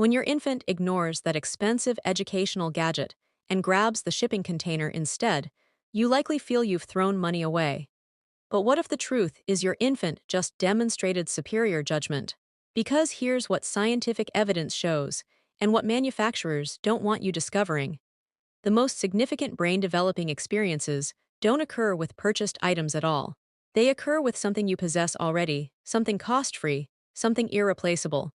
When your infant ignores that expensive educational gadget and grabs the shipping container instead, you likely feel you've thrown money away. But what if the truth is your infant just demonstrated superior judgment? Because here's what scientific evidence shows, and what manufacturers don't want you discovering. The most significant brain-developing experiences don't occur with purchased items at all. They occur with something you possess already, something cost-free, something irreplaceable.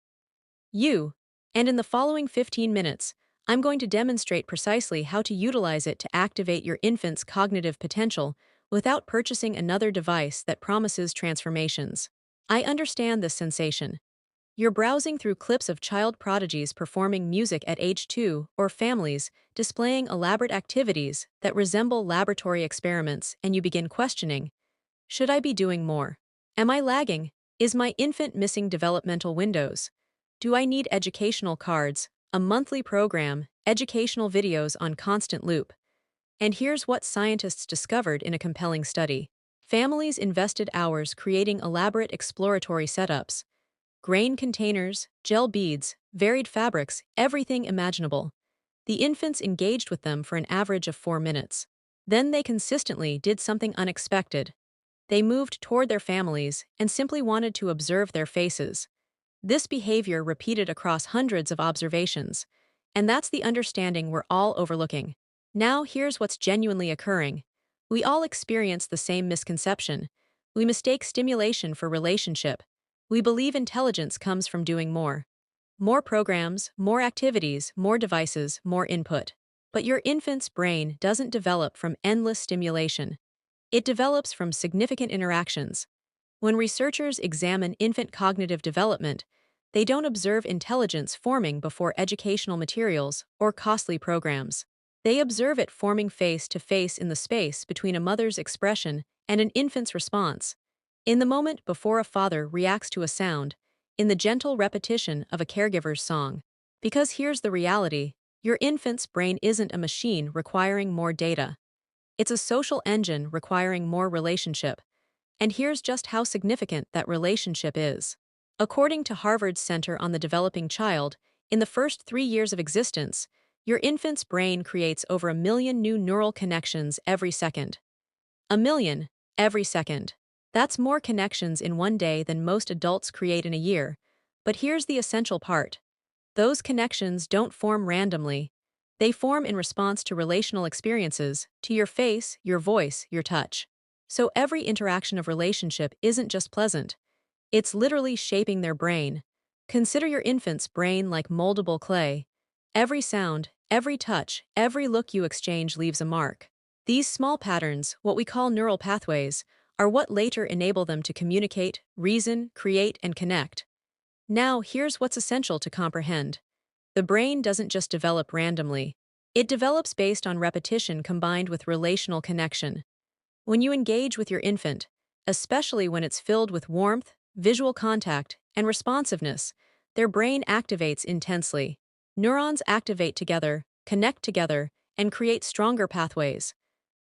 You. And in the following 15 minutes, I'm going to demonstrate precisely how to utilize it to activate your infant's cognitive potential without purchasing another device that promises transformations. I understand this sensation. You're browsing through clips of child prodigies performing music at age 2 or families displaying elaborate activities that resemble laboratory experiments, and you begin questioning, should I be doing more? Am I lagging? Is my infant missing developmental windows? Do I need educational cards, a monthly program, educational videos on constant loop? And here's what scientists discovered in a compelling study. Families invested hours creating elaborate exploratory setups. Grain containers, gel beads, varied fabrics, everything imaginable. The infants engaged with them for an average of 4 minutes. Then they consistently did something unexpected. They moved toward their families and simply wanted to observe their faces. This behavior repeated across hundreds of observations, and that's the understanding we're all overlooking. Now here's what's genuinely occurring. We all experience the same misconception. We mistake stimulation for relationship. We believe intelligence comes from doing more. More programs, more activities, more devices, more input. But your infant's brain doesn't develop from endless stimulation. It develops from significant interactions. When researchers examine infant cognitive development, they don't observe intelligence forming before educational materials or costly programs. They observe it forming face to face in the space between a mother's expression and an infant's response. In the moment before a father reacts to a sound, in the gentle repetition of a caregiver's song. Because here's the reality, your infant's brain isn't a machine requiring more data. It's a social engine requiring more relationship. And here's just how significant that relationship is. According to Harvard's Center on the Developing Child, in the first 3 years of existence, your infant's brain creates over 1 million new neural connections every second. 1 million, every second. That's more connections in one day than most adults create in a year. But here's the essential part. Those connections don't form randomly. They form in response to relational experiences, to your face, your voice, your touch. So every interaction of relationship isn't just pleasant. It's literally shaping their brain. Consider your infant's brain like moldable clay. Every sound, every touch, every look you exchange leaves a mark. These small patterns, what we call neural pathways, are what later enable them to communicate, reason, create, and connect. Now, here's what's essential to comprehend. The brain doesn't just develop randomly. It develops based on repetition combined with relational connection. When you engage with your infant, especially when it's filled with warmth, visual contact, and responsiveness, their brain activates intensely. Neurons activate together, connect together, and create stronger pathways.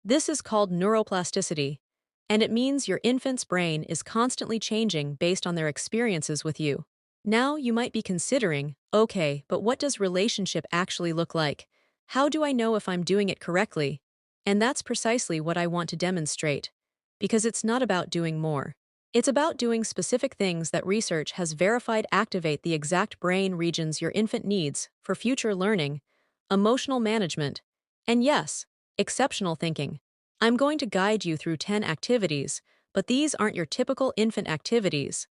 This is called neuroplasticity, and it means your infant's brain is constantly changing based on their experiences with you. Now you might be considering, okay, but what does relationship actually look like? How do I know if I'm doing it correctly? And that's precisely what I want to demonstrate. Because it's not about doing more. It's about doing specific things that research has verified activate the exact brain regions your infant needs for future learning, emotional management, and yes, exceptional thinking. I'm going to guide you through 10 activities, but these aren't your typical infant activities.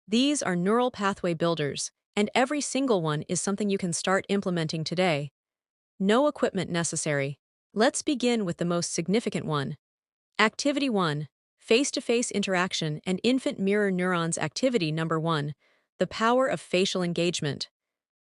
These are neural pathway builders, and every single one is something you can start implementing today. No equipment necessary. Let's begin with the most significant one. Activity 1. Face-to-face interaction and infant mirror neurons. Activity number 1. The power of facial engagement.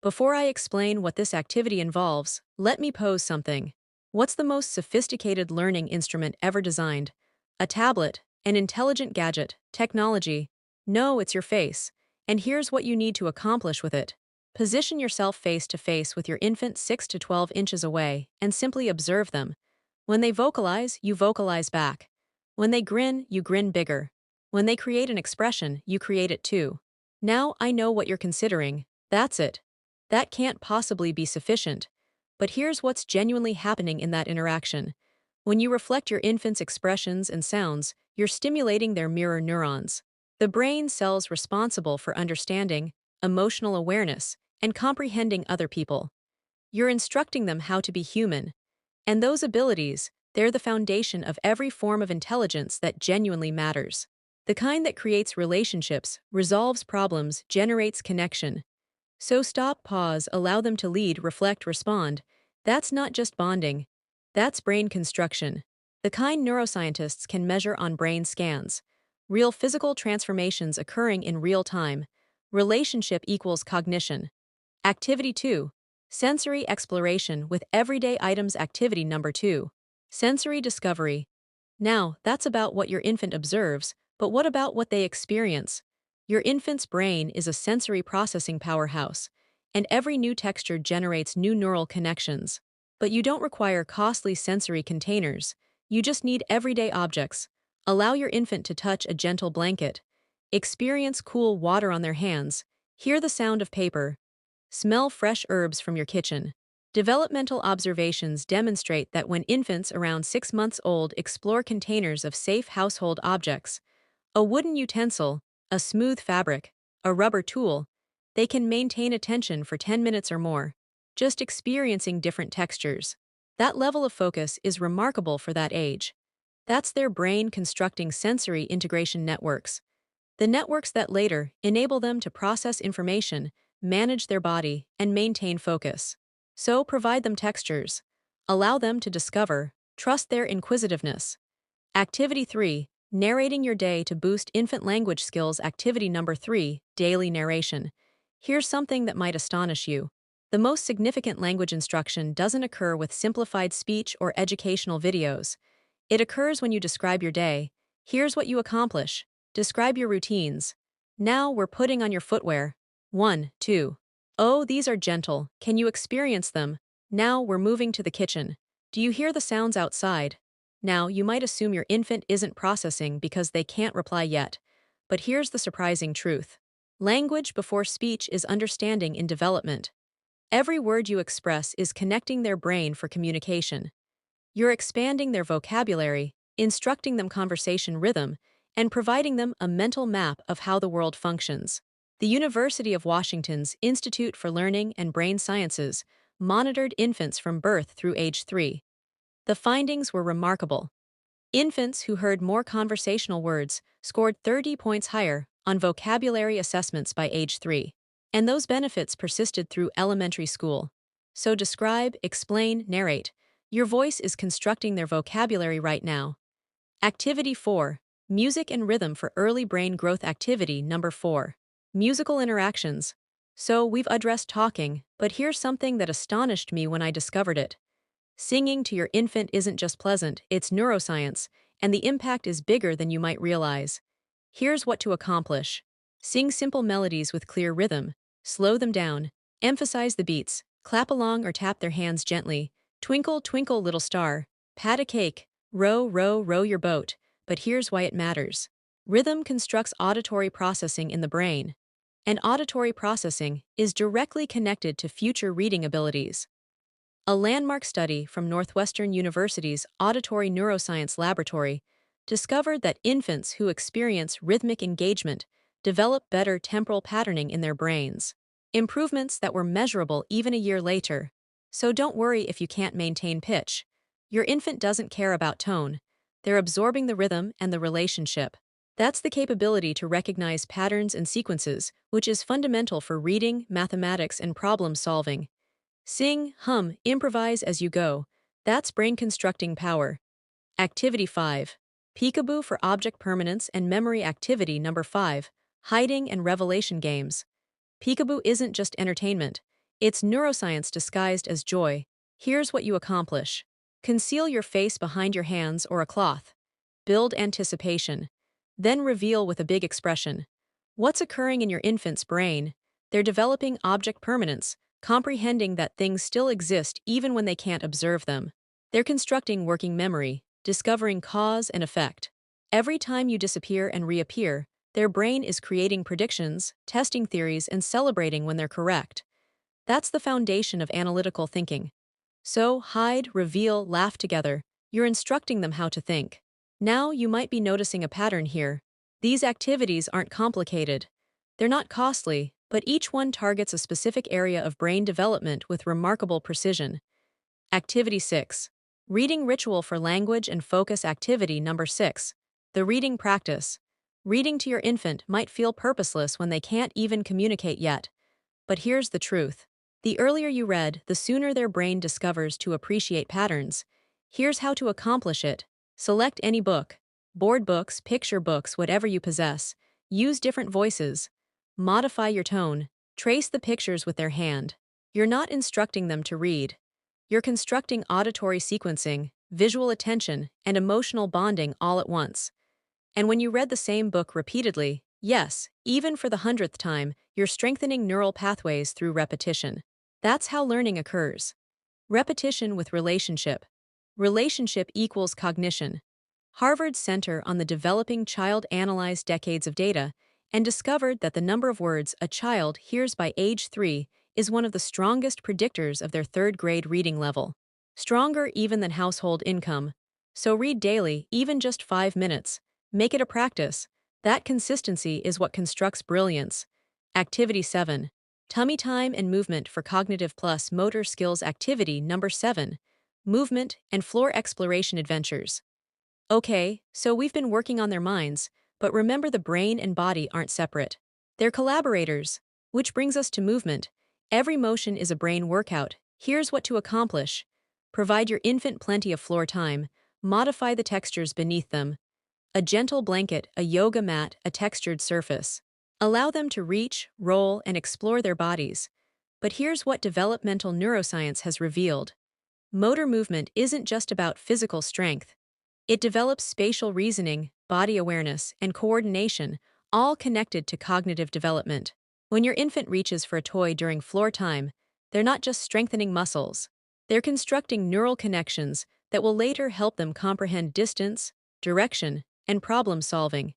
Before I explain what this activity involves, let me pose something. What's the most sophisticated learning instrument ever designed? A tablet, an intelligent gadget, technology? No, it's your face. And here's what you need to accomplish with it. Position yourself face to face with your infant 6 to 12 inches away and simply observe them. When they vocalize, you vocalize back. When they grin, you grin bigger. When they create an expression, you create it too. Now I know what you're considering. That's it. That can't possibly be sufficient. But here's what's genuinely happening in that interaction. When you reflect your infant's expressions and sounds, you're stimulating their mirror neurons, the brain cells responsible for understanding, emotional awareness, and comprehending other people. You're instructing them how to be human. And those abilities, they're the foundation of every form of intelligence that genuinely matters. The kind that creates relationships, resolves problems, generates connection. So stop, pause, allow them to lead, reflect, respond. That's not just bonding. That's brain construction. The kind neuroscientists can measure on brain scans. Real physical transformations occurring in real time. Relationship equals cognition. Activity 2. Sensory exploration with everyday items. Activity number 2. Sensory discovery. Now, that's about what your infant observes, but what about what they experience? Your infant's brain is a sensory processing powerhouse, and every new texture generates new neural connections. But you don't require costly sensory containers, you just need everyday objects. Allow your infant to touch a gentle blanket, experience cool water on their hands, hear the sound of paper, smell fresh herbs from your kitchen. Developmental observations demonstrate that when infants around 6 months old explore containers of safe household objects, a wooden utensil, a smooth fabric, a rubber tool, they can maintain attention for 10 minutes or more, just experiencing different textures. That level of focus is remarkable for that age. That's their brain constructing sensory integration networks. The networks that later enable them to process information, manage their body, and maintain focus. So provide them textures. Allow them to discover, trust their inquisitiveness. Activity 3. Narrating your day to boost infant language skills. Activity number 3. Daily narration. Here's something that might astonish you. The most significant language instruction doesn't occur with simplified speech or educational videos. It occurs when you describe your day. Here's what you accomplish. Describe your routines. Now we're putting on your footwear. 1, 2. Oh, these are gentle. Can you experience them? Now we're moving to the kitchen. Do you hear the sounds outside? Now, you might assume your infant isn't processing because they can't reply yet. But here's the surprising truth. Language before speech is understanding in development. Every word you express is connecting their brain for communication. You're expanding their vocabulary, instructing them conversation rhythm, and providing them a mental map of how the world functions. The University of Washington's Institute for Learning and Brain Sciences monitored infants from birth through age 3. The findings were remarkable. Infants who heard more conversational words scored 30 points higher on vocabulary assessments by age 3. And those benefits persisted through elementary school. So describe, explain, narrate. Your voice is constructing their vocabulary right now. Activity 4. Music and rhythm for early brain growth. Activity number 4. Musical interactions. So we've addressed talking, but here's something that astonished me when I discovered it. Singing to your infant isn't just pleasant, it's neuroscience, and the impact is bigger than you might realize. Here's what to accomplish. Sing simple melodies with clear rhythm, slow them down, emphasize the beats, clap along or tap their hands gently, twinkle, twinkle, little star, pat a cake, row, row, row your boat. But here's why it matters. Rhythm constructs auditory processing in the brain, and auditory processing is directly connected to future reading abilities. A landmark study from Northwestern University's Auditory Neuroscience Laboratory discovered that infants who experience rhythmic engagement develop better temporal patterning in their brains, improvements that were measurable even a year later. So don't worry if you can't maintain pitch. Your infant doesn't care about tone. They're absorbing the rhythm and the relationship. That's the capability to recognize patterns and sequences, which is fundamental for reading, mathematics, and problem solving. Sing, hum, improvise as you go. That's brain constructing power. Activity 5. Peekaboo for object permanence and memory. Activity number 5. Hiding and revelation games. Peekaboo isn't just entertainment. It's neuroscience disguised as joy. Here's what you accomplish. Conceal your face behind your hands or a cloth. Build anticipation. Then reveal with a big expression. What's occurring in your infant's brain? They're developing object permanence, comprehending that things still exist even when they can't observe them. They're constructing working memory, discovering cause and effect. Every time you disappear and reappear, their brain is creating predictions, testing theories, and celebrating when they're correct. That's the foundation of analytical thinking. So, hide, reveal, laugh together. You're instructing them how to think. Now you might be noticing a pattern here. These activities aren't complicated. They're not costly, but each one targets a specific area of brain development with remarkable precision. Activity 6. Reading ritual for language and focus. Activity number 6. The reading practice. Reading to your infant might feel purposeless when they can't even communicate yet. But here's the truth. The earlier you read, the sooner their brain discovers to appreciate patterns. Here's how to accomplish it. Select any book. Board books, picture books, whatever you possess. Use different voices. Modify your tone. Trace the pictures with their hand. You're not instructing them to read. You're constructing auditory sequencing, visual attention, and emotional bonding all at once. And when you read the same book repeatedly, yes, even for the 100th time, you're strengthening neural pathways through repetition. That's how learning occurs. Repetition with relationship. Relationship equals cognition. Harvard's Center on the Developing Child analyzed decades of data and discovered that the number of words a child hears by age 3 is one of the strongest predictors of their third-grade reading level. Stronger even than household income. So read daily, even just 5 minutes. Make it a practice. That consistency is what constructs brilliance. Activity 7. Tummy time and movement for cognitive plus motor skills. Activity number 7. Movement and floor exploration adventures. Okay, so we've been working on their minds, but remember the brain and body aren't separate. They're collaborators. Which brings us to movement. Every motion is a brain workout. Here's what to accomplish. Provide your infant plenty of floor time. Modify the textures beneath them. A gentle blanket, a yoga mat, a textured surface. Allow them to reach, roll, and explore their bodies. But here's what developmental neuroscience has revealed. Motor movement isn't just about physical strength. It develops spatial reasoning, body awareness, and coordination, all connected to cognitive development. When your infant reaches for a toy during floor time, they're not just strengthening muscles. They're constructing neural connections that will later help them comprehend distance, direction, and problem solving.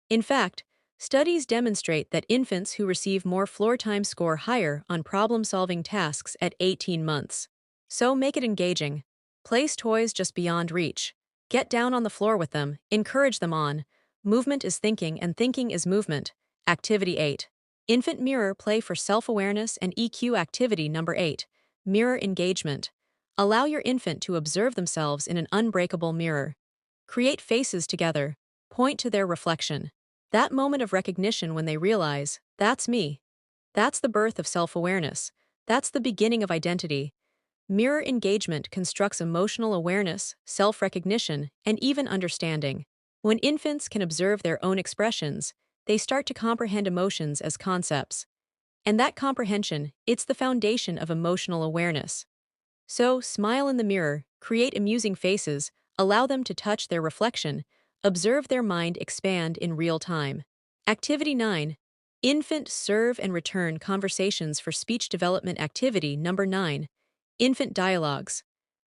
In fact, studies demonstrate that infants who receive more floor time score higher on problem-solving tasks at 18 months. So make it engaging. Place toys just beyond reach. Get down on the floor with them, encourage them on. Movement is thinking and thinking is movement. Activity 8. Infant mirror play for self-awareness and EQ. Activity number 8. Mirror engagement. Allow your infant to observe themselves in an unbreakable mirror. Create faces together. Point to their reflection. That moment of recognition when they realize, that's me. That's the birth of self-awareness. That's the beginning of identity. Mirror engagement constructs emotional awareness, self-recognition, and even understanding. When infants can observe their own expressions, they start to comprehend emotions as concepts. And that comprehension, it's the foundation of emotional awareness. So, smile in the mirror, create amusing faces, allow them to touch their reflection, observe their mind expand in real time. Activity 9. Infant serve and return conversations for speech development. Activity number 9. Infant dialogues.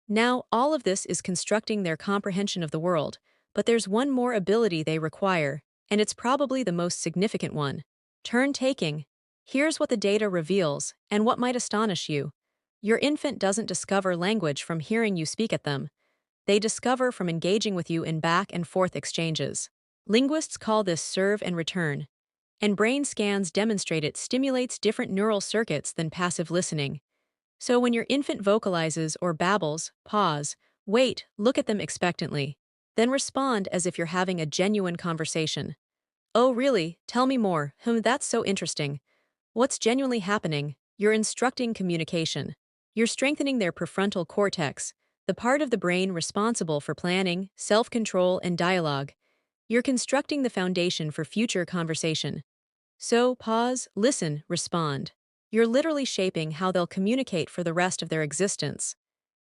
Now, all of this is constructing their comprehension of the world, but there's one more ability they require, and it's probably the most significant one. Turn-taking. Here's what the data reveals, and what might astonish you. Your infant doesn't discover language from hearing you speak at them. They discover from engaging with you in back and forth exchanges. Linguists call this serve and return, and brain scans demonstrate it stimulates different neural circuits than passive listening. So when your infant vocalizes or babbles, pause, wait, look at them expectantly. Then respond as if you're having a genuine conversation. Oh, really? Tell me more. That's so interesting. What's genuinely happening? You're instructing communication. You're strengthening their prefrontal cortex, the part of the brain responsible for planning, self-control, and dialogue. You're constructing the foundation for future conversation. So, pause, listen, respond. You're literally shaping how they'll communicate for the rest of their existence.